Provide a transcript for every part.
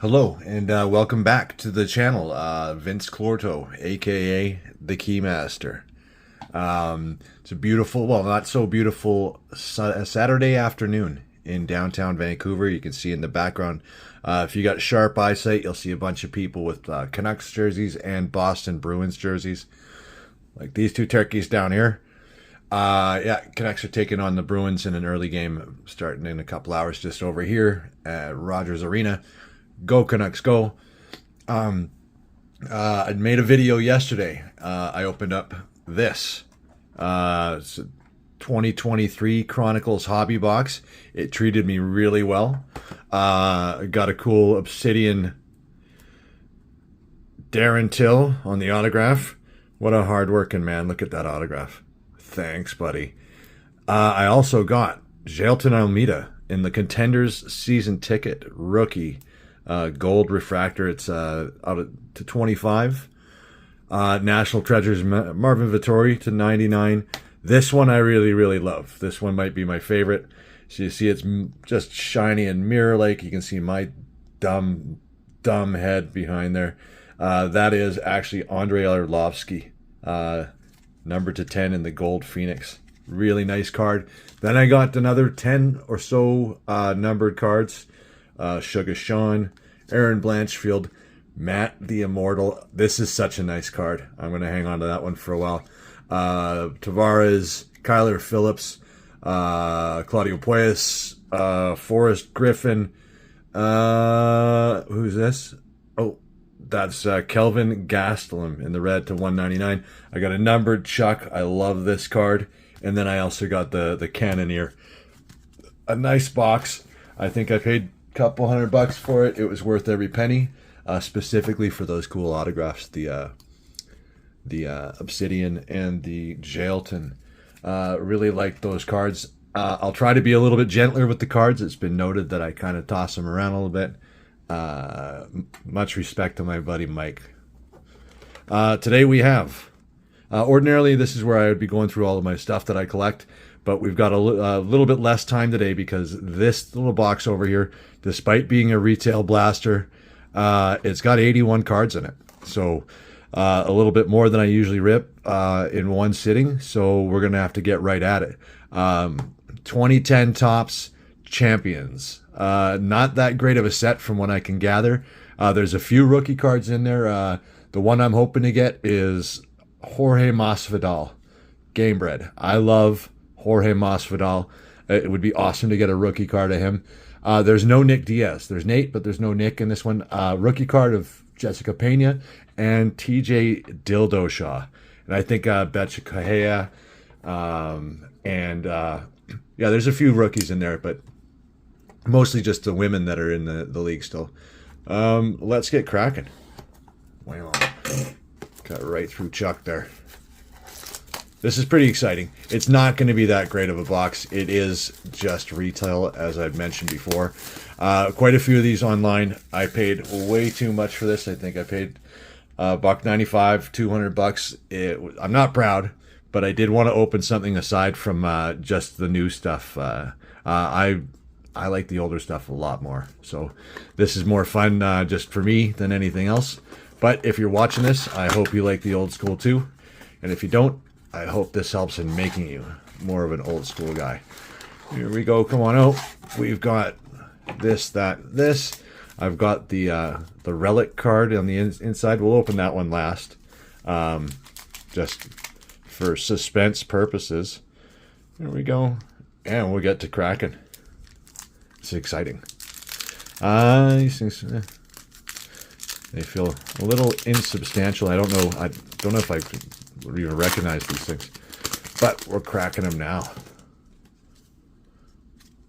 Hello and welcome back to the channel. Vince Clorto, aka the Keymaster. It's a beautiful, well, not so beautiful Saturday afternoon in downtown Vancouver. You can see in the background, if you got sharp eyesight, you'll see a bunch of people with Canucks jerseys and Boston Bruins jerseys, like these two turkeys down here. Yeah, Canucks are taking on the Bruins in an early game starting in a couple hours just over here at Rogers Arena. Go Canucks, go. I made a video yesterday. I opened up this. It's a 2023 Chronicles hobby box. It treated me really well. Got a cool Obsidian Darren Till on the autograph. What a hard-working man. Look at that autograph. Thanks, buddy. I also got Jailton Almeida in the Contenders season ticket rookie. Gold refractor. It's out to 25. National Treasures Marvin Vittori to 99. This one I really love. This one might be my favorite. So you see it's just shiny and mirror-like. You can see my dumb head behind there. That is actually Andrei Arlovsky, number to 10 in the Gold Phoenix. Really nice card. Then I got another 10 or so numbered cards. Sugar Sean, Aaron Blanchfield, Matt the Immortal. This is such a nice card. I'm going to hang on to that one for a while. Tavares, Kyler Phillips, Claudio Puelles, Forrest Griffin. Who's this? Oh, that's Kelvin Gastelum in the red to 199. I got a numbered Chuck. I love this card. And then I also got the Cannoneer. A nice box. I think I paid couple $100 for it. It was worth every penny, specifically for those cool autographs, the Obsidian and the Jailton. Really like those cards. I'll try to be a little bit gentler with the cards. It's been noted that I kind of toss them around a little bit. Much respect to my buddy Mike. Today we have, ordinarily this is where I would be going through all of my stuff that I collect, but we've got a little bit less time today because this little box over here, despite being a retail blaster, it's got 81 cards in it. So a little bit more than I usually rip in one sitting. So we're going to have to get right at it. 2010 Topps Champions. Not that great of a set from what I can gather. There's a few rookie cards in there. The one I'm hoping to get is Jorge Masvidal, Game Bread. I love Jorge Masvidal. It would be awesome to get a rookie card of him. There's no Nick Diaz. There's Nate, but there's no Nick in this one. Rookie card of Jessica Pena and TJ Dillashaw. And I think Betcha Kahea. Yeah, there's a few rookies in there, but mostly just the women that are in the league still. Let's get cracking. Wow. Got right through Chuck there. This is pretty exciting. It's not going to be that great of a box. It is just retail, as I've mentioned before. Quite a few of these online. I paid way too much for this. I think I paid $1.95, $200. I'm not proud, but I did want to open something aside from just the new stuff. I like the older stuff a lot more. So this is more fun just for me than anything else. But if you're watching this, I hope you like the old school too. And if you don't, I hope this helps in making you more of an old school guy. Here we go. Come on out. We've got this, that, this. I've got the relic card on the inside. We'll open that one last, just for suspense purposes. There we go. And we'll get to cracking. It's exciting. These things, they feel a little insubstantial. I don't know if I would even recognize these things, but we're cracking them now.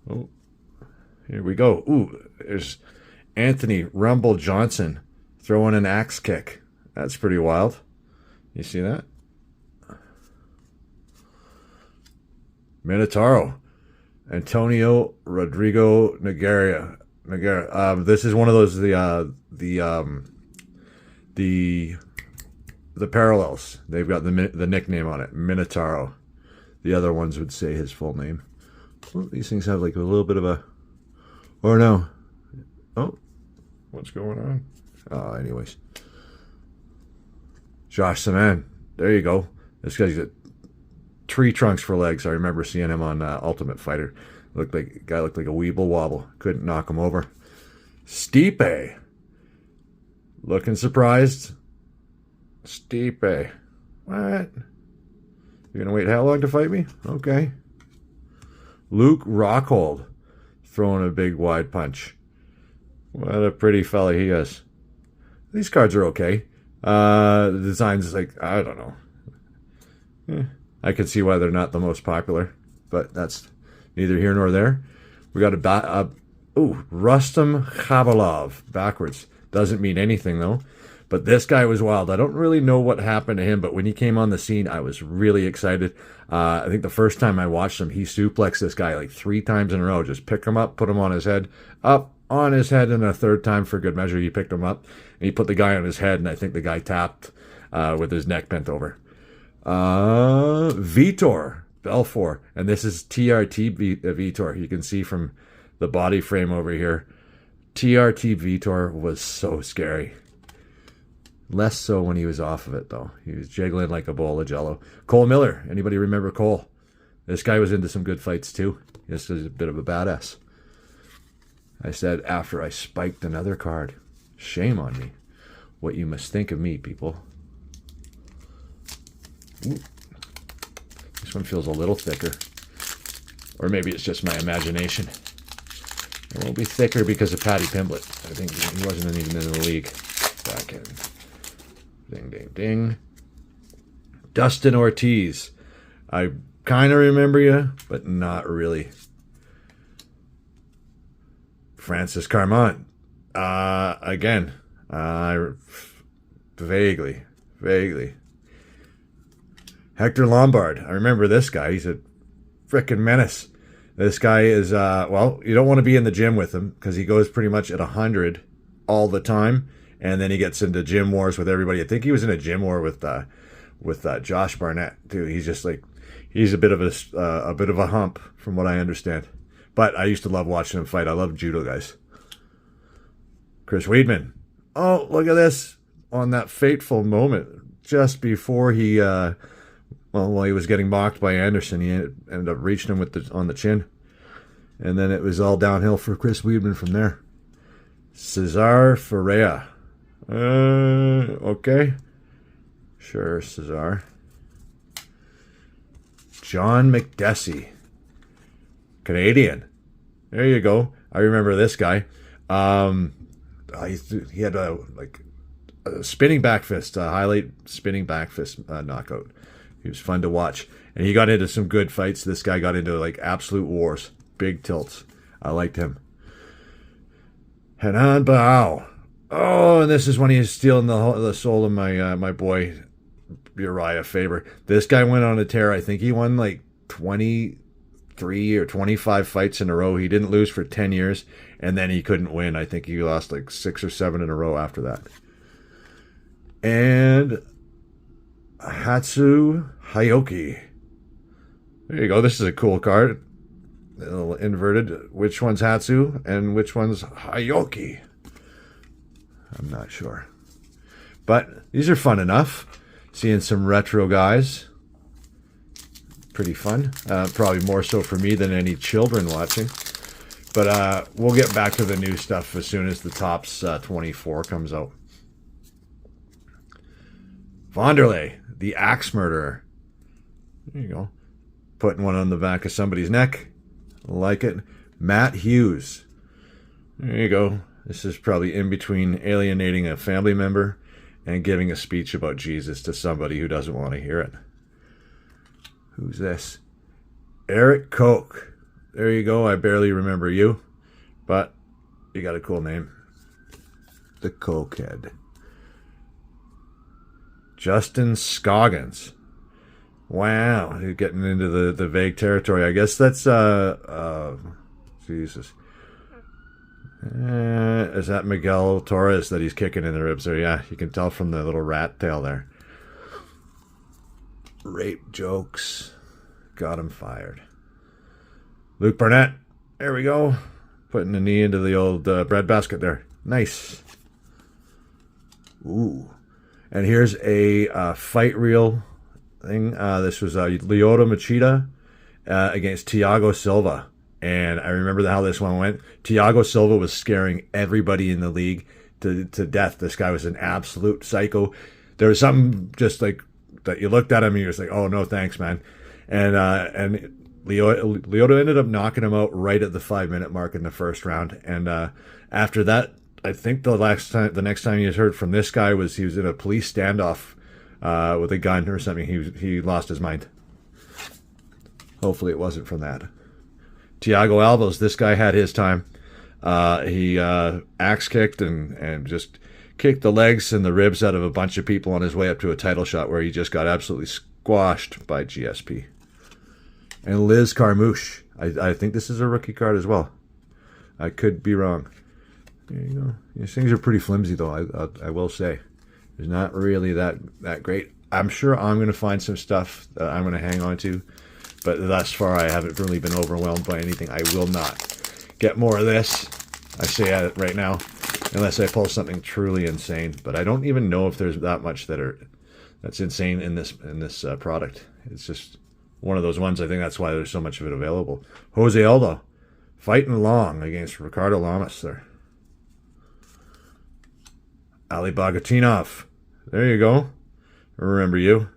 Oh, here we go. Ooh, there's Anthony Rumble Johnson throwing an axe kick. That's pretty wild. You see that? Minotauro, Antonio Rodrigo Nogueira. This is one of those the parallels. They've got the nickname on it, Minotauro. The other ones would say his full name. Well, these things have like a little bit of a, or no. Oh, What's going on? Oh, anyways. Josh Saman. There you go. This guy's got tree trunks for legs. I remember seeing him on Ultimate Fighter. Guy looked like a weeble wobble. Couldn't knock him over. Stipe. Looking surprised. Stipe. What? You're going to wait how long to fight me? Okay. Luke Rockhold. Throwing a big wide punch. What a pretty fella he is. These cards are okay. The design's like, I don't know. I can see why they're not the most popular, but that's neither here nor there. We got Rustam Khabalov backwards. Doesn't mean anything though. But this guy was wild. I don't really know what happened to him, but when he came on the scene, I was really excited. I think the first time I watched him, he suplexed this guy like 3 times in a row. Just pick him up, put him on his head, up on his head, and a third time for good measure, he picked him up. And he put the guy on his head, and I think the guy tapped with his neck bent over. Vitor Belfort, and this is TRT Vitor. You can see from the body frame over here. TRT Vitor was so scary. Less so when he was off of it, though. He was jiggling like a bowl of jello. Cole Miller. Anybody remember Cole? This guy was into some good fights, too. This is a bit of a badass. I said after I spiked another card. Shame on me. What you must think of me, people. Ooh. This one feels a little thicker. Or maybe it's just my imagination. It won't be thicker because of Paddy Pimblett. I think he wasn't even in the league back in. Ding, ding, ding. Dustin Ortiz. I kind of remember you, but not really. Francis Carmont. Again. Vaguely. Hector Lombard. I remember this guy. He's a frickin' menace. This guy is, well, you don't want to be in the gym with him because he goes pretty much at 100 all the time. And then he gets into gym wars with everybody. I think he was in a gym war with Josh Barnett too. He's just like, he's a bit of a hump from what I understand. But I used to love watching him fight. I love judo guys. Chris Weidman. Oh, look at this. On that fateful moment, just before he, while he was getting mocked by Anderson, he ended up reaching him on the chin. And then it was all downhill for Chris Weidman from there. Cesar Ferreira. Okay. Sure, Cesar. John McDessie. Canadian. There you go. I remember this guy. He had a spinning back fist, a highlight spinning back fist knockout. He was fun to watch. And he got into some good fights. This guy got into like absolute wars. Big tilts. I liked him. Henan Bao. Oh, and this is when he was stealing the soul of my boy Uriah Faber. This guy went on a tear. I think he won like 23 or 25 fights in a row. He didn't lose for 10 years, and then he couldn't win. I think he lost like 6 or 7 in a row after that. And Hatsu Hayoki. There you go. This is a cool card. A little inverted. Which one's Hatsu and which one's Hayoki? I'm not sure. But these are fun enough. Seeing some retro guys. Pretty fun. Probably more so for me than any children watching. But we'll get back to the new stuff as soon as the Topps 24 comes out. Vanderlei, the Axe Murderer. There you go. Putting one on the back of somebody's neck. Like it. Matt Hughes. There you go. This is probably in between alienating a family member and giving a speech about Jesus to somebody who doesn't want to hear it. Who's this? Eric Koch. There you go. I barely remember you, but you got a cool name. The Cokehead. Justin Scoggins. Wow, you're getting into the vague territory. I guess that's Jesus. Is that Miguel Torres that he's kicking in the ribs there? Yeah, you can tell from the little rat tail there. Rape jokes. Got him fired. Luke Barnett. There we go. Putting the knee into the old bread basket there. Nice. Ooh. And here's a fight reel thing. This was Lyoto Machida against Thiago Silva. And I remember how this one went. Thiago Silva was scaring everybody in the league to death. This guy was an absolute psycho. There was something just like that you looked at him and you was like, oh, no, thanks, man. And Lyoto ended up knocking him out right at the 5-minute mark in the first round. And after that, I think the next time you heard from this guy was he was in a police standoff with a gun or something. He lost his mind. Hopefully it wasn't from that. Thiago Alves, this guy had his time. He axe kicked and just kicked the legs and the ribs out of a bunch of people on his way up to a title shot where he just got absolutely squashed by GSP. And Liz Carmouche. I think this is a rookie card as well. I could be wrong. There you go. These things are pretty flimsy, though, I will say. There's not really that great. I'm sure I'm going to find some stuff that I'm going to hang on to. But thus far, I haven't really been overwhelmed by anything. I will not get more of this. I say it right now, unless I pull something truly insane. But I don't even know if there's that much that's insane in this product. It's just one of those ones. I think that's why there's so much of it available. Jose Aldo fighting long against Ricardo Lamas there. Ali Bogatinov. There you go. I remember you.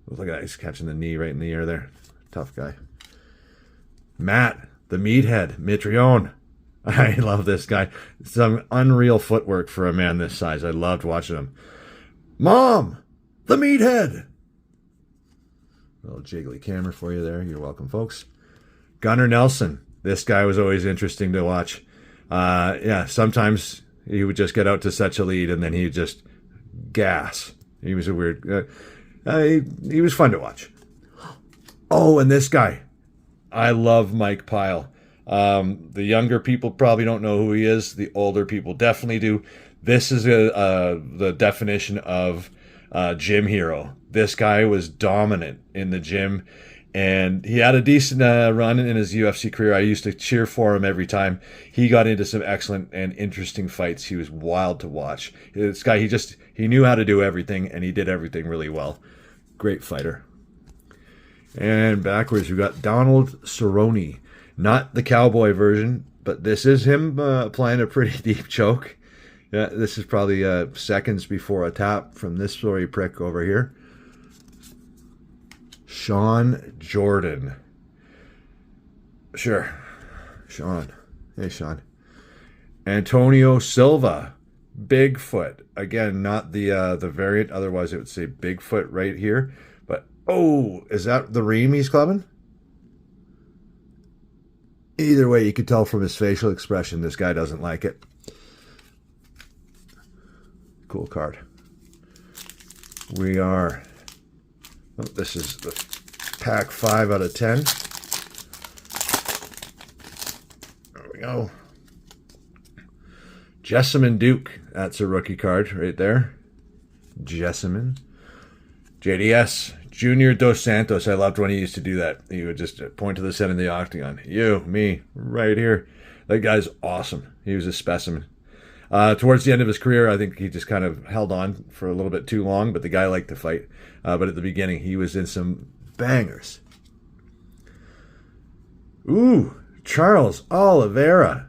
Look at that. He's catching the knee right in the air there. Tough guy. Matt, the meathead, Mitrione. I love this guy. Some unreal footwork for a man this size. I loved watching him. Mom, the meathead. A little jiggly camera for you there. You're welcome, folks. Gunnar Nelson. This guy was always interesting to watch. Yeah, sometimes he would just get out to such a lead and then he'd just gas. He was a weird... he was fun to watch. Oh, and this guy. I love Mike Pyle. The younger people probably don't know who he is. The older people definitely do. This is the definition of gym hero. This guy was dominant in the gym, and he had a decent run in his UFC career. I used to cheer for him every time. He got into some excellent and interesting fights. He was wild to watch. This guy, he knew how to do everything, and he did everything really well. Great fighter. And backwards, we've got Donald Cerrone. Not the cowboy version, but this is him applying a pretty deep choke. Yeah, this is probably seconds before a tap from this sorry prick over here. Sean Jordan. Sure. Sean. Hey, Sean. Antonio Silva. Bigfoot. Again, not the variant. Otherwise, it would say Bigfoot right here. But, oh, is that the ream he's clubbing? Either way, you could tell from his facial expression, this guy doesn't like it. Cool card. We are... Oh, this is the pack 5 out of 10. There we go. Jessamine Duke. That's a rookie card right there. Jessamine. JDS. Junior Dos Santos. I loved when he used to do that. He would just point to the center of the octagon. You, me, right here. That guy's awesome. He was a specimen. Towards the end of his career, I think he just kind of held on for a little bit too long, but the guy liked to fight. But at the beginning, he was in some bangers. Ooh, Charles Oliveira.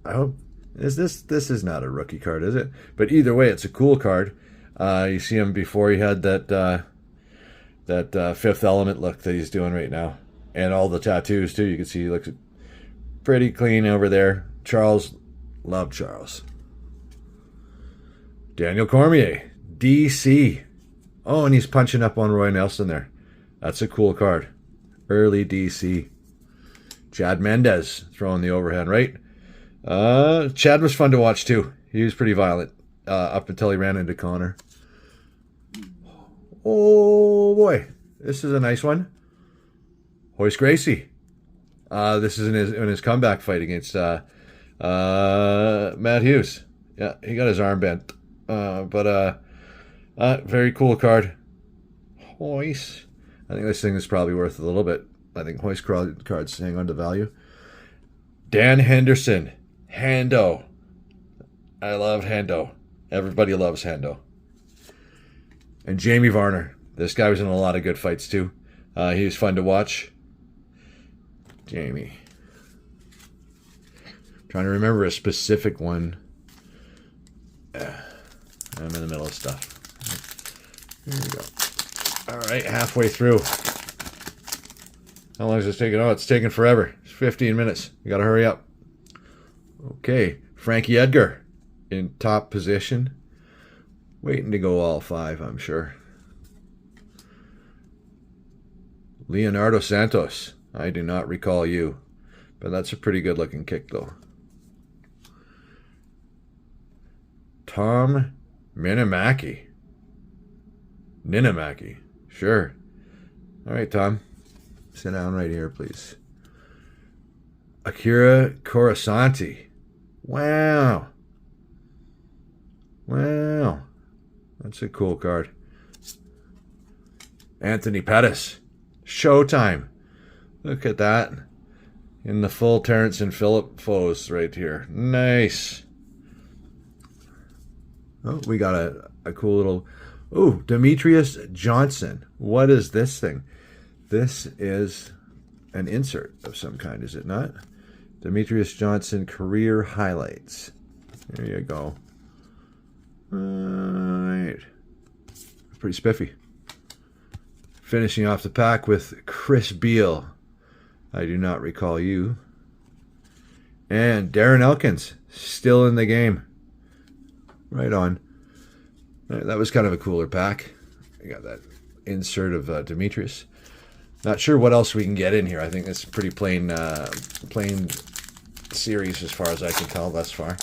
I hope this is not a rookie card, is it? But either way, it's a cool card. You see him before he had that Fifth Element look that he's doing right now, and all the tattoos too. You can see he looks pretty clean over there. Charles. Love Charles. Daniel Cormier, DC. Oh, and he's punching up on Roy Nelson there. That's a cool card. Early DC. Chad Mendez throwing the overhand right. Chad was fun to watch too. He was pretty violent up until he ran into Connor. Oh boy, this is a nice one. Hoist Gracie. This is in his comeback fight against Matt Hughes. Yeah, he got his arm bent. Very cool card. Hoist. I think this thing is probably worth a little bit. I think Hoist cards hang on to value. Dan Henderson. Hando. I love Hendo. Everybody loves Hendo. And Jamie Varner. This guy was in a lot of good fights too. He was fun to watch. Jamie. Trying to remember a specific one. I'm in the middle of stuff. Here we go. All right, halfway through. How long is this taking? Oh, it's taking forever. It's 15 minutes. You got to hurry up. Okay, Frankie Edgar in top position. Waiting to go all 5, I'm sure. Leonardo Santos. I do not recall you. But that's a pretty good looking kick though. Tom Ninamaki. Sure. All right, Tom. Sit down right here, please. Akira Corasanti. Wow. That's a cool card. Anthony Pettis. Showtime. Look at that. In the full Terrence and Phillip pose right here. Nice. Oh, we got a cool little... Oh, Demetrius Johnson. What is this thing? This is an insert of some kind, is it not? Demetrius Johnson career highlights. There you go. All right. Pretty spiffy. Finishing off the pack with Chris Beal. I do not recall you. And Darren Elkins, still in the game. Right on. That was kind of a cooler pack. I got that insert of Demetrius. Not sure what else we can get in here. I think it's a pretty plain series as far as I can tell thus far.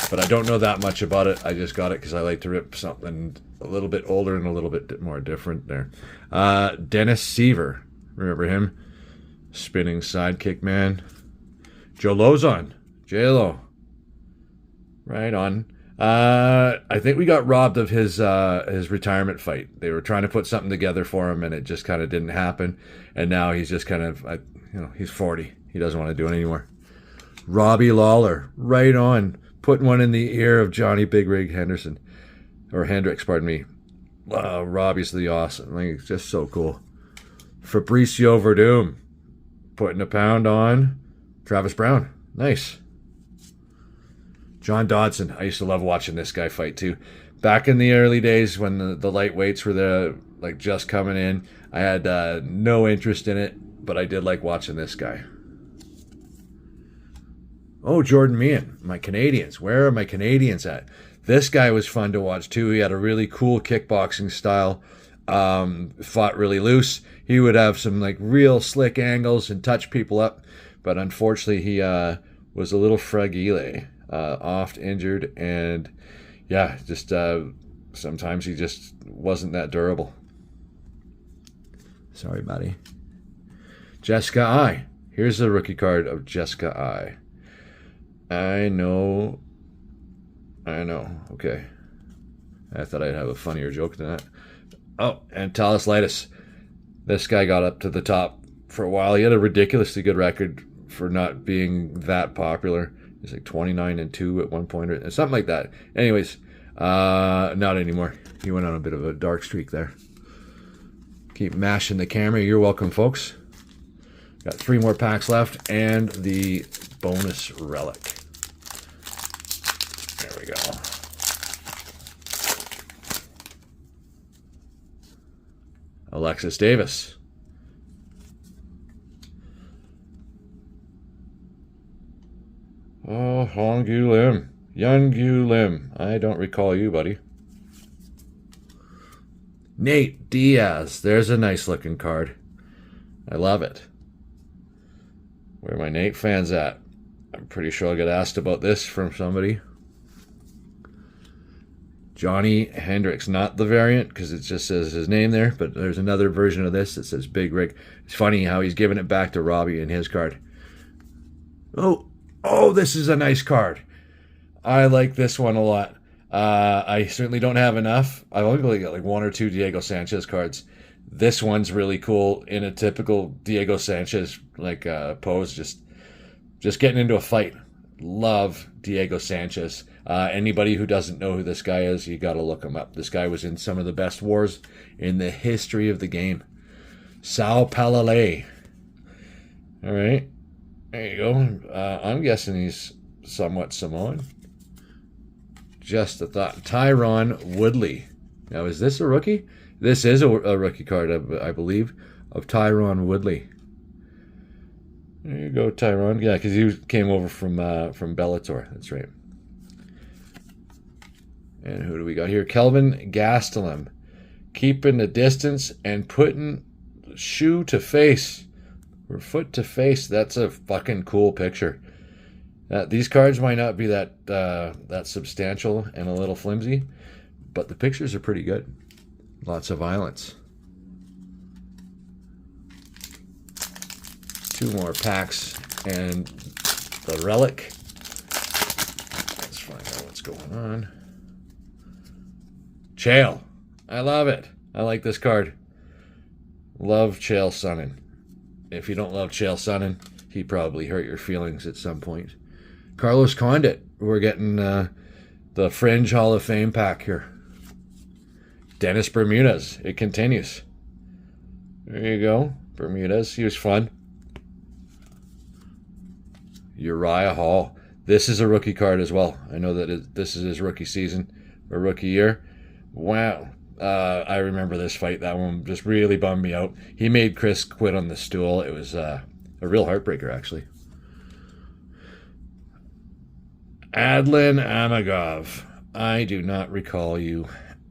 But I don't know that much about it. I just got it because I like to rip something a little bit older and a little bit more different there. Dennis Seaver. Remember him? Spinning sidekick man. Joe Lozon. J-Lo. Right on. I think we got robbed of his retirement fight. They were trying to put something together for him, and it just kind of didn't happen. And now he's just kind of, he's 40. He doesn't want to do it anymore. Robbie Lawler, right on, putting one in the ear of Johnny Big Rig Henderson, or Hendricks, pardon me. Robbie's the awesome. Like, it's just so cool. Fabricio Verdum, putting a pound on Travis Brown. Nice. John Dodson. I used to love watching this guy fight too. Back in the early days when the lightweights were just coming in, I had no interest in it, but I did like watching this guy. Oh, Jordan Meehan. My Canadians. Where are my Canadians at? This guy was fun to watch too. He had a really cool kickboxing style. Fought really loose. He would have some real slick angles and touch people up, but unfortunately he was a little fragile. Oft injured, and yeah, just sometimes he just wasn't that durable. Sorry, buddy. Jessica I. Here's the rookie card of Jessica I. I know. Okay. I thought I'd have a funnier joke than that. Oh, and Talis Lightis. This guy got up to the top for a while. He had a ridiculously good record for not being that popular. He's 29-2 at one point, or something like that. Anyways, not anymore. He went on a bit of a dark streak there. Keep mashing the camera. You're welcome, folks. Got 3 more packs left, and the bonus relic. There we go. Alexis Davis. Oh, Hongyu Lim. Youngyu Lim. I don't recall you, buddy. Nate Diaz. There's a nice looking card. I love it. Where are my Nate fans at? I'm pretty sure I'll get asked about this from somebody. Johnny Hendricks. Not the variant, because it just says his name there, but there's another version of this that says Big Rig. It's funny how he's giving it back to Robbie in his card. Oh, this is a nice card. I like this one a lot. I certainly don't have enough. I've only got 1 or 2 Diego Sanchez cards. This one's really cool in a typical Diego Sanchez pose, just getting into a fight. love Diego Sanchez. Anybody who doesn't know who this guy is, you got to look him up. This guy was in some of the best wars in the history of the game. Sao Palale. All right. There you go. I'm guessing he's somewhat Samoan. Just a thought. Tyron Woodley. Now, is this a rookie? This is a rookie card, I believe, of Tyron Woodley. There you go, Tyron. Yeah, because he came over from Bellator. That's right. And who do we got here? Kelvin Gastelum. Keeping the distance and putting shoe to face. Or foot to face. That's a fucking cool picture. These cards might not be that substantial and a little flimsy, but the pictures are pretty good. Lots of violence. 2 more packs and the relic. Let's find out what's going on. Chael. I love it. I like this card. Love Chael Sonnen. If you don't love Chael Sonnen, he probably hurt your feelings at some point. Carlos Condit. We're getting the Fringe Hall of Fame pack here. Dennis Bermudez. It continues. There you go. Bermudez. He was fun. Uriah Hall. This is a rookie card as well. I know that this is his rookie season or rookie year. Wow. I remember this fight. That one just really bummed me out. He made Chris quit on the stool. It was a real heartbreaker, actually. Adlan Amagov. I do not recall you,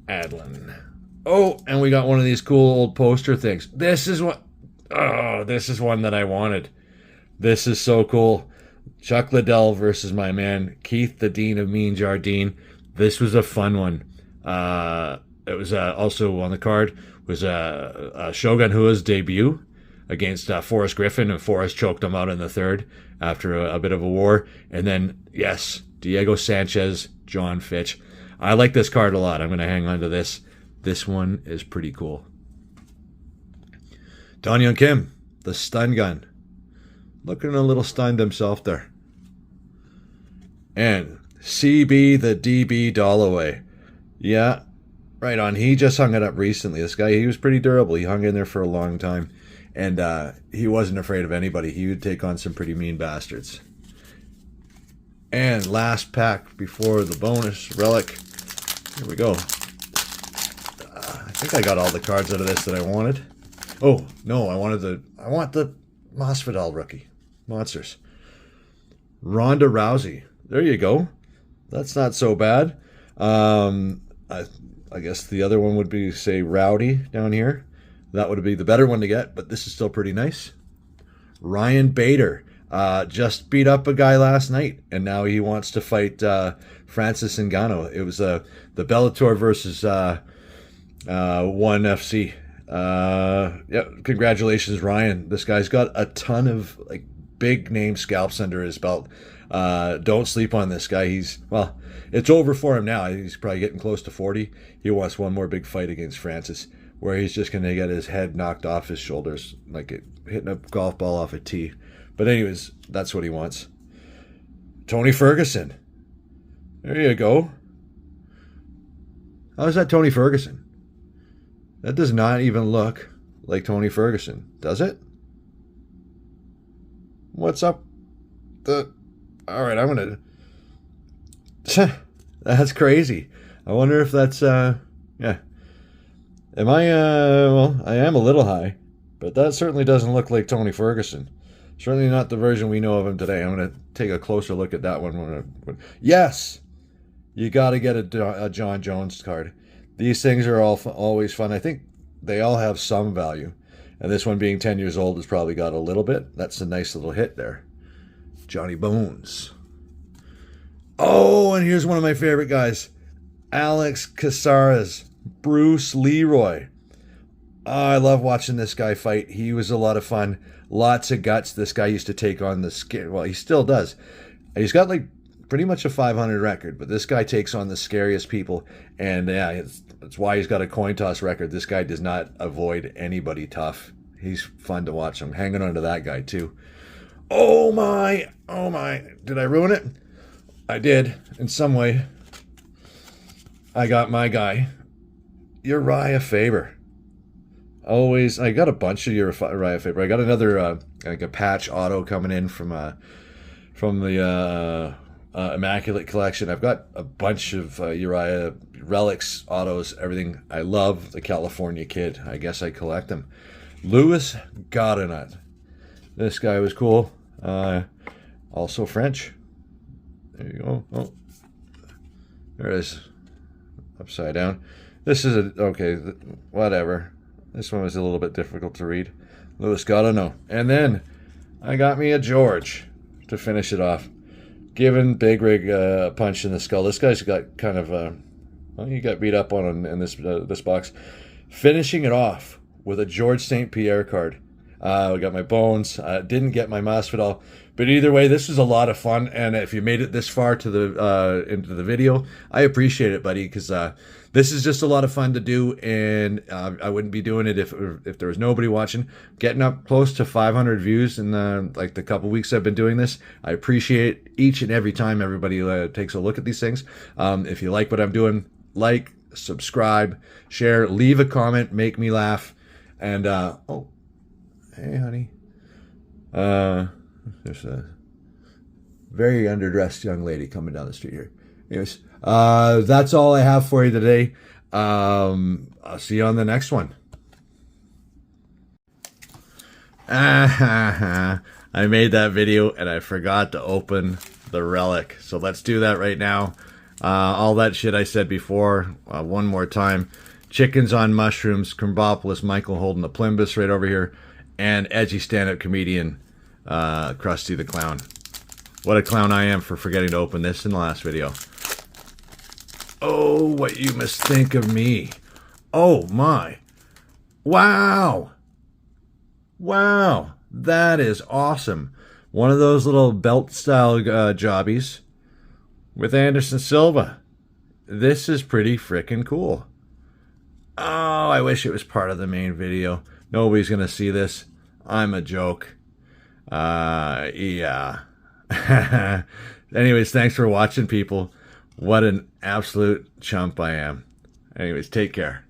Adlan. Oh, and we got one of these cool old poster things. This is what... Oh, this is one that I wanted. This is so cool. Chuck Liddell versus my man, Keith, the Dean of Mean Jardine. This was a fun one. It was also on the card was Shogun Hua's debut against Forrest Griffin, and Forrest choked him out in the 3rd after a bit of a war. And then, yes, Diego Sanchez, John Fitch. I like this card a lot. I'm going to hang on to this. This one is pretty cool. Don Young Kim, the stun gun. Looking a little stunned himself there. And CB, the DB Dollaway. Yeah, right on. He just hung it up recently. This guy, he was pretty durable. He hung in there for a long time. And he wasn't afraid of anybody. He would take on some pretty mean bastards. And last pack before the bonus relic. Here we go. I think I got all the cards out of this that I wanted. Oh, no, I want the Masvidal rookie. Monsters. Ronda Rousey. There you go. That's not so bad. I guess the other one would be, say, Rowdy down here. That would be the better one to get, but this is still pretty nice. Ryan Bader just beat up a guy last night, and now he wants to fight Francis Ngannou. It was the Bellator versus 1FC. Yeah, congratulations, Ryan. This guy's got a ton of big name scalps under his belt. Don't sleep on this guy. It's over for him now. He's probably getting close to 40. He wants one more big fight against Francis, where he's just going to get his head knocked off his shoulders, like hitting a golf ball off a tee. But anyways, that's what he wants. Tony Ferguson. There you go. How's that Tony Ferguson? That does not even look like Tony Ferguson, does it? What's up? All right, I'm going to... That's crazy. I wonder if that's... Yeah. Am I... Well, I am a little high, but that certainly doesn't look like Tony Ferguson. Certainly not the version we know of him today. I'm going to take a closer look at that one. Yes! You got to get a John Jones card. These things are always fun. I think they all have some value. And this one being 10 years old has probably got a little bit. That's a nice little hit there. Johnny Bones. Oh, and here's one of my favorite guys. Alex Caceres. Bruce Leroy. Oh, I love watching this guy fight. He was a lot of fun. Lots of guts. This guy used to take on the scary... Well, he still does. He's got pretty much a 500 record, but this guy takes on the scariest people. And yeah, that's why he's got a coin toss record. This guy does not avoid anybody tough. He's fun to watch. I'm hanging on to that guy too. Oh my, oh my. Did I ruin it? I did, in some way. I got my guy, Uriah Faber. Always, I got a bunch of Uriah Faber. I got another, like a patch auto coming in from the Immaculate Collection. I've got a bunch of Uriah relics, autos, everything. I love the California Kid. I guess I collect them. Louis Gaudinot. This guy was cool. Also French. There you go. Oh, there it is. Upside down. This is okay, whatever. This one was a little bit difficult to read. Louis Gaudinot. And then I got me a George to finish it off. Giving Big Rig a punch in the skull. This guy's got kind of, well, he got beat up on in this box. Finishing it off with a George St. Pierre card. We got my bones. Didn't get my Masvidal. But either way, this was a lot of fun. And if you made it this far to the into the video, I appreciate it, buddy, because this is just a lot of fun to do. And I wouldn't be doing it if there was nobody watching. Getting up close to 500 views in like the couple weeks I've been doing this. I appreciate each and every time everybody takes a look at these things. If you like what I'm doing, like, subscribe, share, leave a comment, make me laugh. And oh, hey, honey. There's a very underdressed young lady coming down the street here. Anyways, that's all I have for you today. I'll see you on the next one. I made that video and I forgot to open the relic. So let's do that right now. All that shit I said before, one more time. Chickens on mushrooms, Krombopolis, Michael holding the Plimbus right over here, and edgy stand-up comedian, Krusty the Clown. What a clown I am for forgetting to open this in the last video. Oh, what you must think of me. Oh my. Wow. Wow. That is awesome. One of those little belt-style jobbies with Anderson Silva. This is pretty freaking cool. Oh, I wish it was part of the main video. Nobody's going to see this. I'm a joke. Yeah. Anyways, thanks for watching, people. What an absolute chump I am. Anyways, take care.